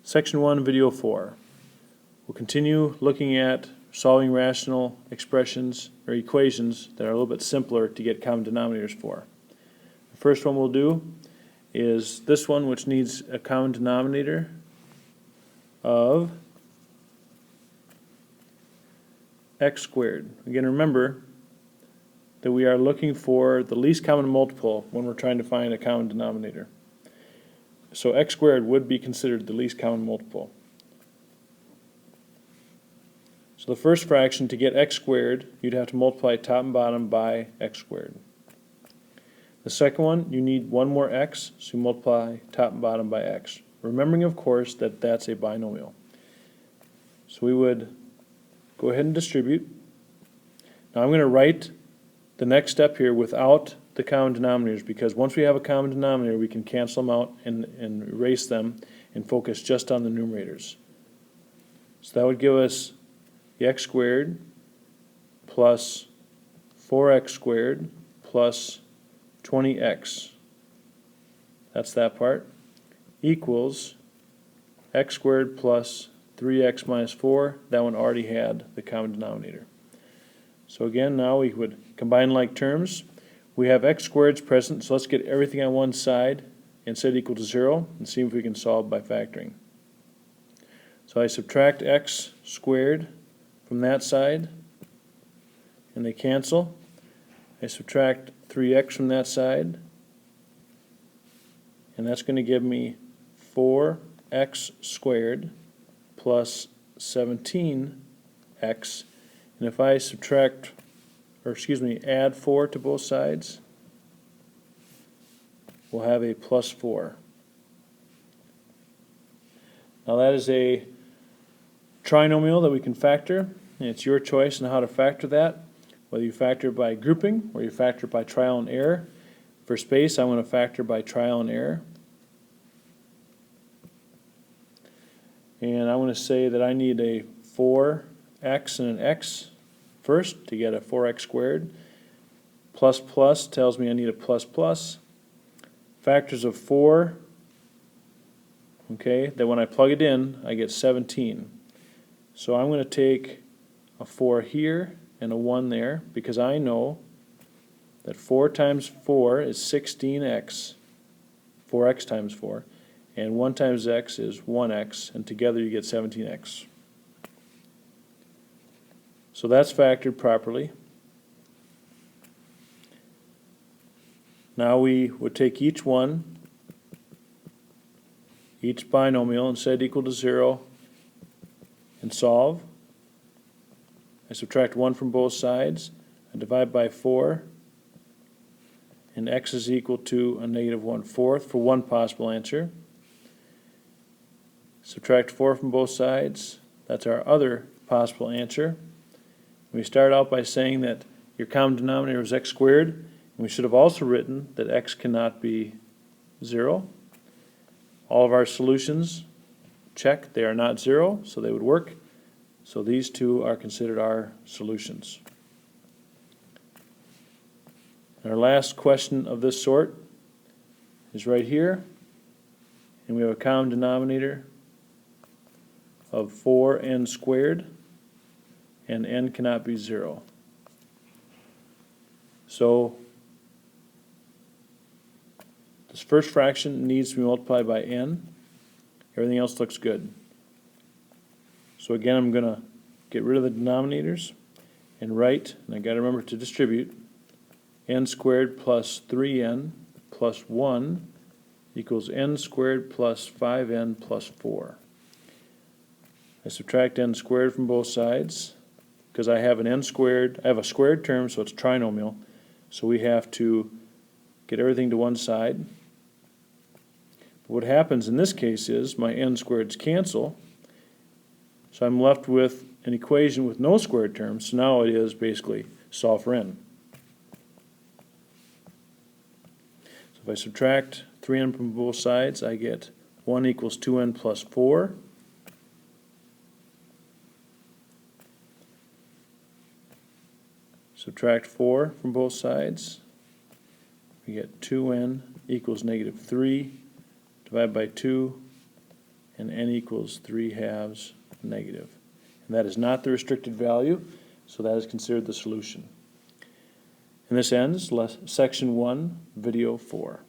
Section 1, Video 4. We'll continue looking at solving rational expressions or equations that are a little bit simpler to get common denominators for. The first one we'll do is this one, which needs a common denominator of x squared. Again, remember that we are looking for the least common multiple when we're trying to find a common denominator. So x squared would be considered the least common multiple. So the first fraction, to get x squared, you'd have to multiply top and bottom by x squared. The second one, you need one more x, so you multiply top and bottom by x. Remembering, of course, that that's a binomial. So we would go ahead and distribute. Now I'm going to write the next step here without the common denominators, because once we have a common denominator we can cancel them out and erase them and focus just on the numerators. So that would give us the x squared plus 4x squared plus 20x. That's that part. Equals x squared plus 3x minus 4. That one already had the common denominator. So again, now we would combine like terms. We have x squareds present, so let's get everything on one side and set it equal to 0 and see if we can solve by factoring. So I subtract x squared from that side and they cancel. I subtract 3x from that side and that's going to give me 4x squared plus 17x. And if I add 4 to both sides, we'll have a plus 4. Now that is a trinomial that we can factor, and it's your choice on how to factor that, whether you factor by grouping or you factor by trial and error. For space, I'm going to factor by trial and error. And I want to say that I need a 4x and an x first to get a 4x squared. Plus plus tells me I need a plus plus. Factors of 4, okay, that when I plug it in I get 17. So I'm going to take a 4 here and a 1 there, because I know that 4 times 4 is 16x, 4x times 4, and 1 times x is 1x, and together you get 17x. So that's factored properly. Now we would take each binomial, and set it equal to 0 and solve. I subtract 1 from both sides. I divide by 4, and x is equal to a negative 1/4 for one possible answer. Subtract 4 from both sides. That's our other possible answer. We start out by saying that your common denominator is x squared, and we should have also written that x cannot be 0. All of our solutions, check, they are not 0, so they would work. So these two are considered our solutions. Our last question of this sort is right here, and we have a common denominator of 4n squared, and n cannot be 0. So this first fraction needs to be multiplied by n. Everything else looks good. So again, I'm going to get rid of the denominators and write, and I got to remember to distribute, n squared plus 3n plus 1 equals n squared plus 5n plus 4. I subtract n squared from both sides because I have an n squared, I have a squared term, so it's trinomial, so we have to get everything to one side. But what happens in this case is my n squareds cancel, so I'm left with an equation with no squared terms, so now it is basically solve for n. So if I subtract 3n from both sides, I get 1 equals 2n plus 4. Subtract 4 from both sides, we get 2n equals negative 3. Divide by 2, and n equals 3/2 negative. And that is not the restricted value, so that is considered the solution. And this ends Section 1, Video 4.